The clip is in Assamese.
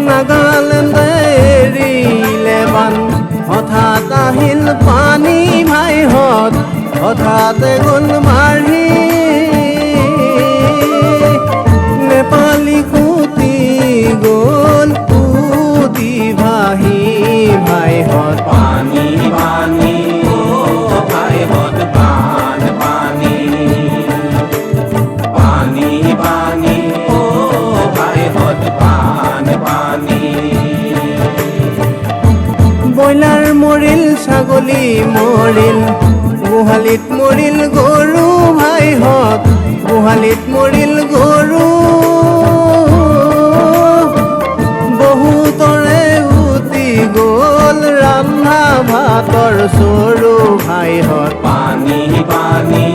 নাগালেণ্ডে এৰিলে বান হঠাৎ আহিল পানী ভাইহঁত হঠাতে গ'ল মাৰি নেপালী কুটি গ'ল কুটি ভাহি ভাইহঁত পানী পানী ও ভাইহঁত বান পানী পানী পানী ও ভাইহঁত বান পানী ব্ৰইলাৰ মৰিল ছাগলী মৰিল গোহালিত মৰিল গৰু ভাইহঁত গোহালিত মৰিল গৰু বহুতৰে উটি গ'ল ৰন্ধা ভাতৰ চৰু ভাইহঁত পানী পানী